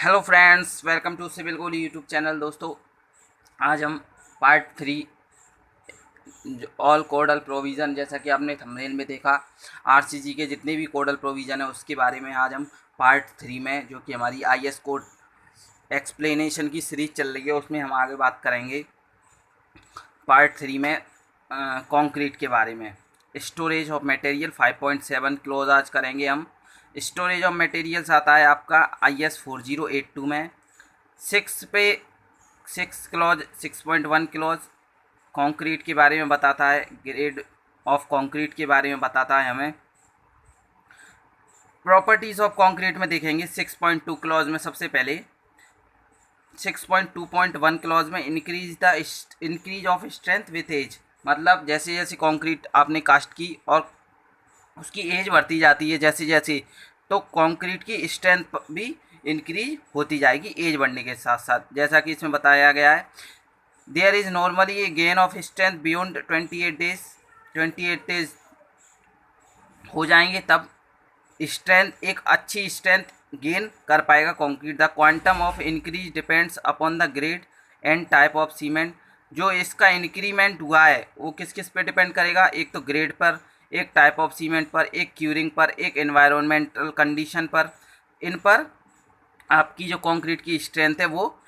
Hello friends, welcome to civil Goli YouTube channel. दोस्तों, आज हम पार्ट 3 ऑल कोडल प्रोविज़न, जैसा कि आपने थंबनेल में देखा, आरसीजी के जितने भी कोडल प्रोविज़न है उसके बारे में आज हम पार्ट 3 में, जो कि हमारी आईएस कोड एक्सप्लेनेशन की सीरीज चल रही है, उसमें हम आगे बात करेंगे। पार्ट 3 में कंक्रीट के बारे में स्टोरेज ऑफ मटेरियल 5.7 क्लोज आज करेंगे हम। स्टोरेज ऑफ मटेरियल्स आता है आपका IS 4082 में 6 क्लॉज 6.1 क्लॉज कंक्रीट के बारे में बताता है, ग्रेड ऑफ कंक्रीट के बारे में बताता है हमें। प्रॉपर्टीज़ ऑफ कंक्रीट में देखेंगे 6.2 क्लॉज में सबसे पहले 6.2.1 क्लॉज में increase of strength with age, मतलब जैसे जैसे कंक्रीट आपने कास्ट की और उसकी एज बढ़ती जाती है जैसे जैसे, तो कंक्रीट की स्ट्रेंथ भी इंक्रीज होती जाएगी एज बढ़ने के साथ साथ, जैसा कि इसमें बताया गया है। There is normally a gain of strength beyond 28 days हो जाएंगे, तब स्ट्रेंथ एक अच्छी स्ट्रेंथ गेन कर पाएगा concrete. The quantum of increase depends upon the grade and type of cement. जो इसका इंक्रीमेंट हुआ है वो किस किस पे डिपेंड करेगा, एक तो ग्रेड पर, एक टाइप ऑफ सीमेंट पर, एक क्यूरिंग पर, एक एनवायरमेंटल कंडीशन पर। इन पर आपकी जो कंक्रीट की स्ट्रेंथ है वो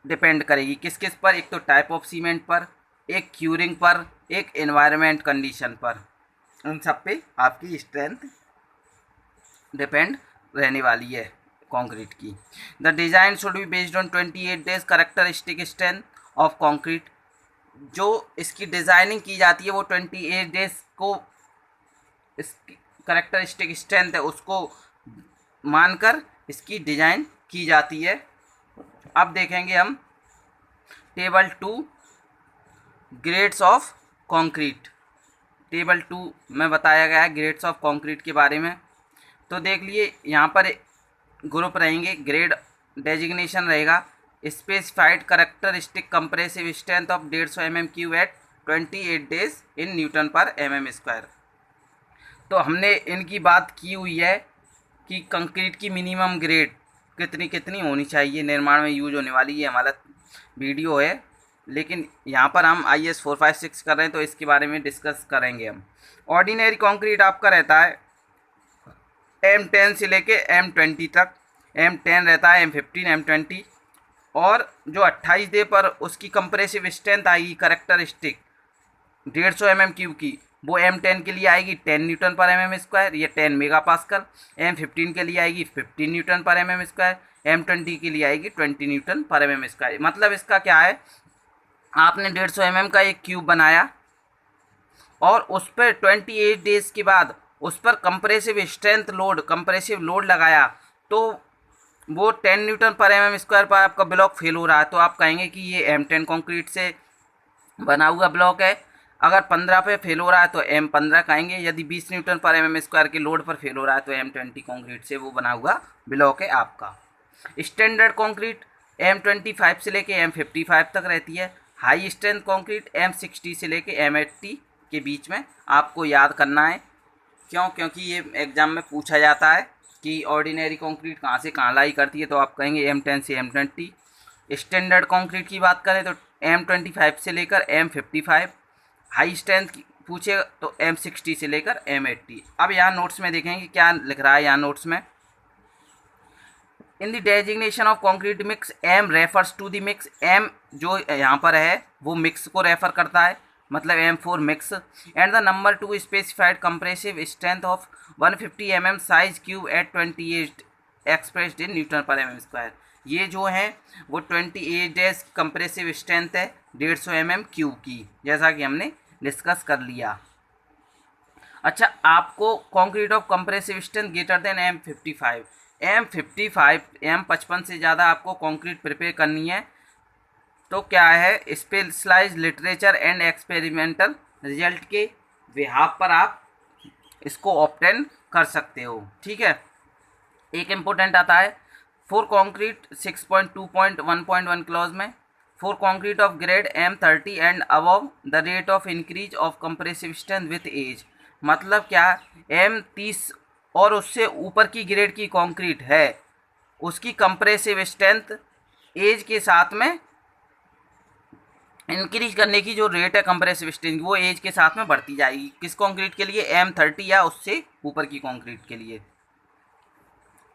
डिपेंड करेगी किस किस पर, एक तो टाइप ऑफ सीमेंट पर, एक क्यूरिंग पर, एक एनवायरमेंट कंडीशन पर। उन सब पे आपकी स्ट्रेंथ डिपेंड रहने वाली है कंक्रीट की। The design should be based on 28 days characteristic strength of concrete. जो इसकी डिज़ाइनिंग की जाती है वो 28 डेज को इसकी कैरेक्टरिस्टिक स्ट्रेंथ है उसको मानकर इसकी डिज़ाइन की जाती है। अब देखेंगे हम table 2 grades of concrete. Table 2 में बताया गया है ग्रेड्स ऑफ कंक्रीट के बारे में। तो देख लिए यहाँ पर ग्रुप रहेंगे, ग्रेड डेजिग्नेशन रहेगा specified characteristic compressive strength of 150 mm³ at 28 days in newton per mm²। तो हमने इनकी बात की हुई है कि कंक्रीट की मिनिमम ग्रेड कितनी कितनी होनी चाहिए निर्माण में यूज होने वाली, ये हमारा वीडियो है, लेकिन यहाँ पर हम IS 456 कर रहे हैं तो इसके बारे में डिस्कस करेंगे हम। ऑर्डिनरी कंक्रीट आपका रहता है M10 से लेके M20 तक। M10 रहता है M15 M20, और जो 28 डे पर उसकी कंप्रेसिव स्ट्रेंथ आएगी कैरेक्टरिस्टिक 150 mm³ की, वो M10 के लिए आएगी 10 न्यूटन पर mm², ये 10 मेगा पास्कल। M15 के लिए आएगी 15 न्यूटन पर mm², M20 के लिए आएगी 20 न्यूटन पर mm²। मतलब इसका क्या है, आपने 150 mm का एक क्यूब बनाया और उस पर 28 डेज के बाद उस पर कंप्रेसिव लोड लगाया, तो वो 10 न्यूटन पर mm² पर आपका ब्लॉक फेल हो रहा है, तो आप कहेंगे कि ये M10 कंक्रीट से बना हुआ ब्लॉक है। अगर 15 पे फेल हो रहा है तो M15 कहेंगे। यदि 20 न्यूटन पर mm² के लोड पर फेल हो रहा है तो M20 कंक्रीट से वो बना हुआ ब्लॉक है आपका। स्टैंडर्ड कंक्रीट M25 से लेके M55 तक रहती है। हाई स्ट्रेंथ कंक्रीट M60 से लेके M80 के बीच में आपको याद करना है। क्यों? क्योंकि ये एग्ज़ाम में पूछा जाता है कि ऑर्डिनरी कंक्रीट कहाँ से कहाँ लाई करती है, तो आप कहेंगे M10 से M20। स्टैंडर्ड कंक्रीट की बात करें तो M25 से लेकर M55। हाई स्ट्रेंथ पूछे तो M60 से लेकर M80। अब यहाँ नोट्स में देखेंगे क्या लिख रहा है। यहाँ नोट्स में in the designation of concrete mix M refers to the mix. M जो यहाँ पर है वो मिक्स को रेफर करता है, मतलब M4 mix. And the number 2 specified compressive strength of 150 mm size cube at 28 expressed in newton per mm²। ये जो है वो 28 डेज कंप्रेसिव स्ट्रेंथ है 150 mm³ की, जैसा कि हमने डिस्कस कर लिया। अच्छा, आपको concrete of compressive strength greater than M55 से ज़्यादा आपको कंक्रीट प्रिपेयर करनी है, तो क्या है, specialize literature and experimental result के बिहाफ पर आप इसको ऑब्टेन कर सकते हो। ठीक है, एक इम्पोर्टेंट आता है फॉर कंक्रीट 6.2.1.1 क्लॉज में, for concrete of grade M30 and above the rate of increase of compressive strength with age. मतलब क्या, M30 और उससे ऊपर की ग्रेड की कंक्रीट है उसकी कंप्रेसिव स्ट्रेंथ एज के साथ में इंक्रीज करने की जो रेट है कंप्रेसिव स्ट्रेंथ वो एज के साथ में बढ़ती जाएगी। किस कंक्रीट के लिए? M30 या उससे ऊपर की कंक्रीट के लिए।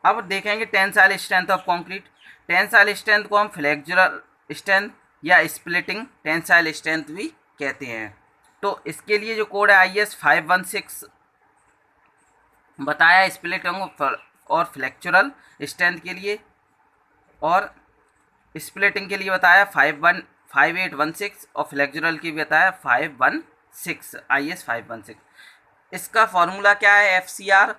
अब देखेंगे tensile strength of concrete. Tensile strength को हम फ्लेक्सुरल स्ट्रेंथ या स्प्लिटिंग टेंसाइल स्ट्रेंथ भी कहते हैं। तो इसके लिए जो कोड है IS 516 बताया स्प्लिटिंग और फ्लेक्चुरल स्ट्रेंथ के लिए, और स्प्लिटिंग के लिए बताया 5816 और फ्लेक्चुरल के लिए बताया 516 IS 516। इसका फॉर्मूला क्या है? FCR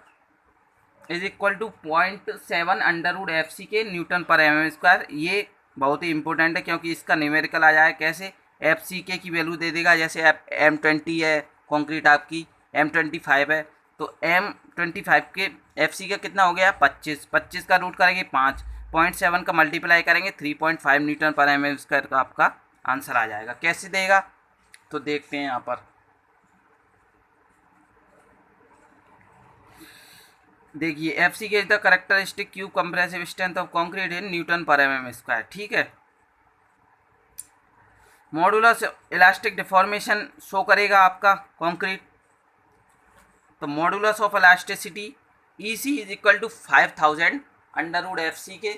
is equal to 0.7 √FC K newton per mm²। ये बहुत ही इंपॉर्टेंट है क्योंकि इसका न्यूमेरिकल आ जाए कैसे, FCK की वैल्यू दे देगा। जैसे M20 है कंक्रीट आपकी, M25 है, तो M25 के FCK कितना हो गया? 25 का रूट करेंगे 5, 0.7 का मल्टीप्लाई करेंगे 3.5 न्यूटन पर mm² का आपका आंसर आ जाएगा। कैसे देगा तो देखते हैं यहाँ पर। देखिए FC के is the characteristic cube compressive strength of concrete in newton per mm²। ठीक है, मॉडुलस इलास्टिक डिफॉर्मेशन शो करेगा आपका कंक्रीट। तो modulus of elasticity EC is equal to 5000 √FC K.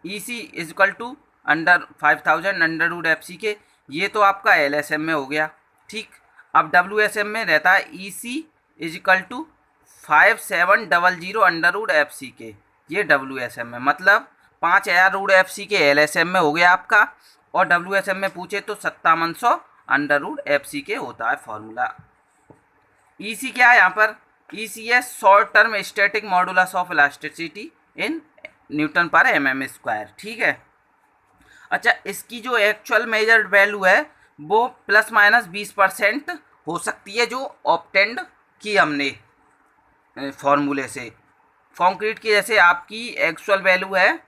EC is equal to 5000 √FC के। ये तो आपका LSM में हो गया। ठीक, अब WSM में रहता है EC is equal to 5700 √FC के। ये WSM में मतलब 5000 √FC के LSM में हो गया आपका, और WSM में पूछे तो 5700 √FC के होता है फॉर्मूला। EC क्या है यहाँ पर? EC है short term static modulus of elasticity in newton per mm²। ठीक है, अच्छा इसकी जो एक्चुअल मेजर्ड वैल्यू है वो ±20% हो सकती है, जो ऑब्टेंड की हमने फॉर्मूले से। कंक्रीट की जैसे आपकी एक्चुअल वैल्यू है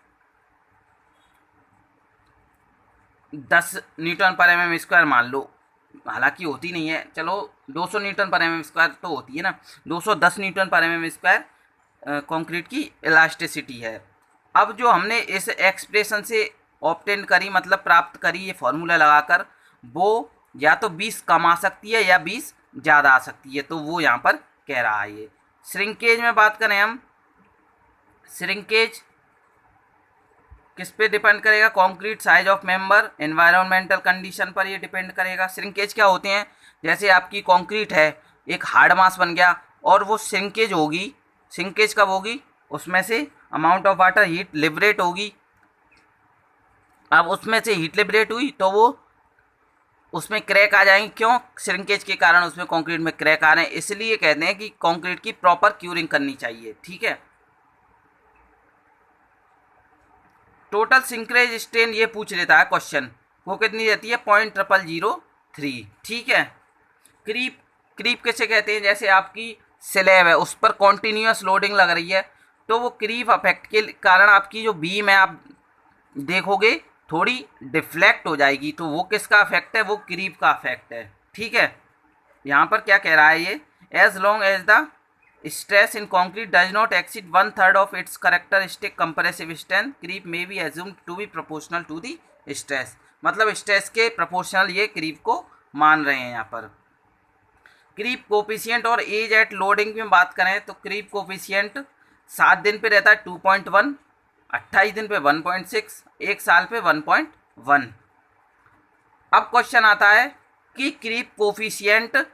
10 न्यूटन पर mm² मान लो, हालांकि होती नहीं है, चलो 200 न्यूटन पर mm² तो होती है ना, 210 न्यूटन पर mm² कंक्रीट की इलास्टिसिटी है। अब जो हमने इस एक्सप्रेशन से ऑब्टेन करी मतलब प्राप्त करी ये फॉर्मूला लगाकर, वो या तो 20 कम आ सकती है या 20 ज़्यादा आ सकती है, तो वो यहाँ पर कह रहा है। ये श्रिंकेज में बात करें हम, श्रिंकेज किस पे डिपेंड करेगा? Concrete size of member, environmental condition पर ये डिपेंड करेगा। श्रिंकेज क्या होते हैं? जैसे आपकी कंक्रीट है, एक हार्ड मास बन गया और वो श्रिंकेज होगी। श्रिंकेज कब होगी? उसमें से amount of water heat liberate होगी। अब उसमें से हीट लिबरेट हुई तो वो उसमें क्रैक आ जाएंगे। क्यों? श्रिंकेज के कारण उसमें कंक्रीट में क्रैक आ रहे हैं, इसलिए कहते हैं कि कंक्रीट की प्रॉपर क्यूरिंग करनी चाहिए। ठीक है, टोटल सिंक्रेज स्ट्रेन ये पूछ लेता है क्वेश्चन, वो कितनी रहती है? 0.0003। ठीक है, क्रीप, क्रीप किसे कहते हैं? जैसे आपकी स्लैब है उस पर कॉन्टीन्यूअस लोडिंग लग रही है, तो वो क्रीप अफेक्ट के कारण आपकी जो बीम है आप देखोगे थोड़ी डिफ्लेक्ट हो जाएगी, तो वो किसका अफेक्ट है? वो क्रीप का अफेक्ट है। ठीक है, यहाँ पर क्या कह रहा है ये? As long as the stress in concrete does not exceed 1/3 of its characteristic compressive strength, creep may be assumed to be proportional to the stress। मतलब स्ट्रेस के प्रोपोर्शनल ये क्रीप को मान रहे हैं यहाँ पर। क्रीप कोफिशिएंट और एज एट लोडिंग में बात करें तो क्रीप कोफिशिएंट 7 दिन पे रहता है 2.1, 28 दिन पे 1.6, 1 साल पे 1.1। अब क्वेश्चन आता है कि क्रीप कोफिशिएंट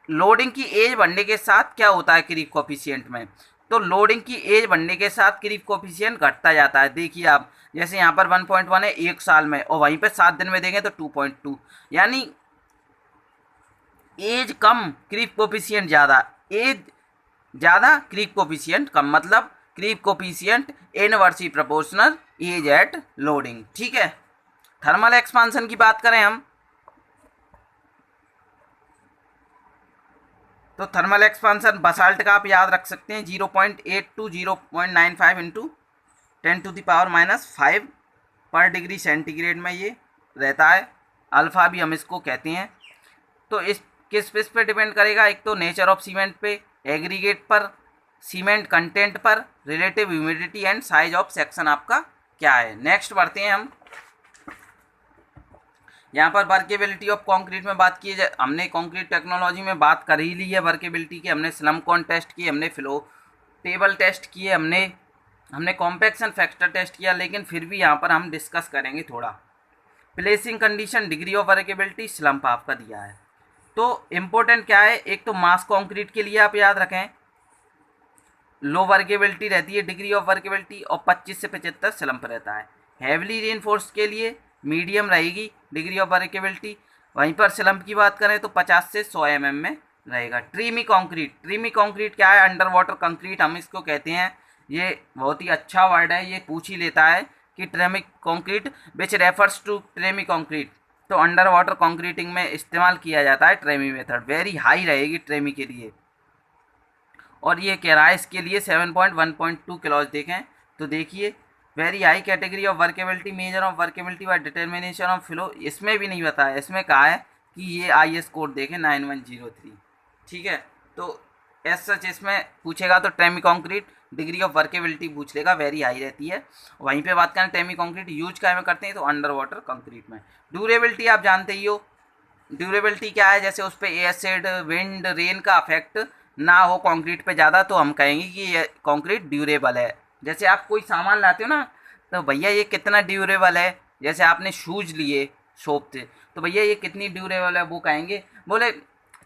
लोडिंग की एज बढ़ने के साथ क्या होता है क्रीप कोफिशिएंट में? तो लोडिंग की एज बढ़ने के साथ क्रीप कोफिशिएंट घटता जाता है। देखिए आप, जैसे यहाँ पर 1.1 है 1 साल में, और वहीं पे 7 दिन में देंगे तो 2.2, यानी एज कम क्रीप कोफिशिएंट ज़्यादा, एज ज़्यादा क्रीप कोफिशिएंट कम, मतलब creep coefficient inversely proportional age at loading. ठीक है, थर्मल एक्सपांसन की बात करें हम, तो थर्मल एक्सपांसन बसाल्ट का आप याद रख सकते हैं 0.8 to 0.95 इंटू 10⁻⁻5 पर डिग्री सेंटीग्रेड में ये रहता है। अल्फ़ा भी हम इसको कहते हैं। तो इस किस पे डिपेंड करेगा? एक तो नेचर ऑफ सीमेंट पे, एग्रीगेट पर, सीमेंट कंटेंट पर, relative humidity and size of section आपका क्या है। नेक्स्ट बढ़ते हैं हम, यहाँ पर वर्केबिलिटी ऑफ कंक्रीट में बात की है। हमने कंक्रीट टेक्नोलॉजी में बात कर ही ली है वर्केबिलिटी की, हमने स्लमकॉन टेस्ट की, हमने फ्लो टेबल टेस्ट किए, हमने कॉम्पैक्शन फैक्टर टेस्ट किया, लेकिन फिर भी यहाँ पर हम डिस्कस करेंगे थोड़ा। Placing condition, degree of workability, slump आपका दिया है। तो इम्पोर्टेंट क्या है, एक तो मास कंक्रीट के लिए आप याद रखें लो वर्केबिलिटी रहती है डिग्री ऑफ वर्केबिलिटी, और 25 से 75 स्लम्प रहता है। हैवली रीइंफोर्स्ड के लिए मीडियम रहेगी डिग्री ऑफ वर्केबिलिटी। वहीं पर स्लम्प की बात करें तो 50 से 100 mm में रहेगा। ट्रीमी कंक्रीट क्या है, अंडर वाटर कंक्रीट हम इसको कहते हैं। ये बहुत ही अच्छा वर्ड है, ये पूछ ही लेता है कि tremie concrete which refers to tremie concrete, तो अंडर वाटर कंक्रीटिंग में इस्तेमाल किया जाता है ट्रेमी मेथड। वेरी हाई रहेगी ट्रेमी के लिए, और ये कह रहा है इसके लिए 7.1.2 किलोज देखें तो देखिए very high category of workability, measure of workability by determination of flow, इसमें भी नहीं बताया, इसमें कहा है कि ये IS कोड देखें 9103। ठीक है, तो एज सच इसमें पूछेगा तो ट्रेमी कंक्रीट डिग्री ऑफ वर्केबिलिटी पूछ लेगा, वेरी हाई रहती है। वहीं पे बात करें ट्रेमी कंक्रीट यूज क्या में करते हैं तो अंडर वाटर कंक्रीट में। ड्यूरेबिलिटी आप जानते ही हो, ड्यूरेबिलिटी क्या है, जैसे उस पर एसिड विंड रेन का अफेक्ट ना हो कंक्रीट पे ज़्यादा, तो हम कहेंगे कि ये कंक्रीट ड्यूरेबल है। जैसे आप कोई सामान लाते हो ना, तो भैया ये कितना ड्यूरेबल है, जैसे आपने शूज़ लिए शॉप से, तो भैया ये कितनी ड्यूरेबल है, वो कहेंगे बोले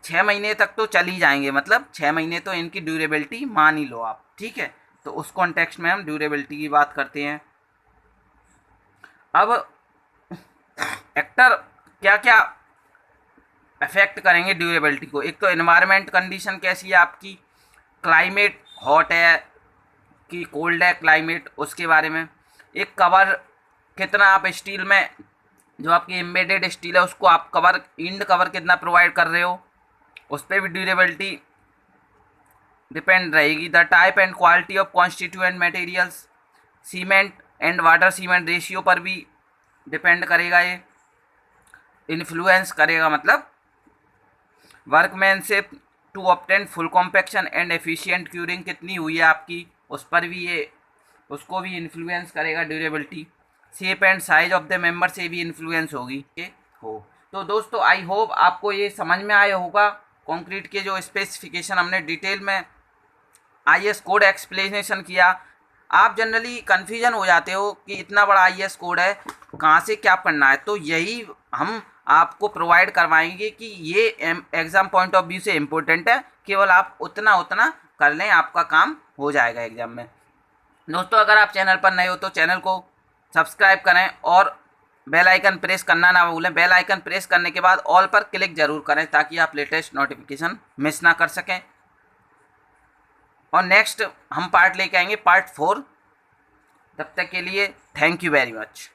6 महीने तक तो चल ही जाएंगे, मतलब 6 महीने तो इनकी ड्यूरेबिलिटी मान ही लो आप। ठीक है, तो उस कॉन्टेक्स्ट में हम ड्यूरेबिलिटी की बात करते हैं। अब एक्टर क्या क्या अफेक्ट करेंगे ड्यूरेबिलिटी को, एक तो एनवायरनमेंट कंडीशन कैसी है आपकी, क्लाइमेट हॉट है कि कोल्ड है क्लाइमेट, उसके बारे में। एक कवर कितना आप स्टील में, जो आपकी एम्बेडेड स्टील है उसको आप कवर इंड कवर कितना प्रोवाइड कर रहे हो, उस पर भी ड्यूरेबिलिटी डिपेंड रहेगी। The type and quality of constituent materials, cement and water cement ratio पर भी डिपेंड करेगा, ये इन्फ्लुएंस करेगा। मतलब workmanship to obtain full compaction and efficient curing कितनी हुई है आपकी, उस पर भी ये उसको भी इन्फ्लुएंस करेगा durability. Shape and size of the member से भी इन्फ्लुएंस होगी हो। तो दोस्तों आई होप आपको ये समझ में आया होगा, कंक्रीट के जो स्पेसिफिकेशन हमने डिटेल में IS कोड एक्सप्लेनेशन किया। आप जनरली कन्फ्यूजन हो जाते हो कि इतना बड़ा IS कोड है कहाँ से क्या पढ़ना है, तो यही हम आपको प्रोवाइड करवाएंगे कि ये एग्ज़ाम पॉइंट ऑफ व्यू से इम्पोर्टेंट है, केवल आप उतना कर लें, आपका काम हो जाएगा एग्ज़ाम में। दोस्तों अगर आप चैनल पर नए हो तो चैनल को सब्सक्राइब करें और बेल आइकन प्रेस करना ना भूलें। बेल आइकन प्रेस करने के बाद ऑल पर क्लिक ज़रूर करें ताकि आप लेटेस्ट नोटिफिकेशन मिस ना कर सकें। और नेक्स्ट हम पार्ट लेके आएंगे पार्ट 4, तब तक के लिए थैंक यू वेरी मच।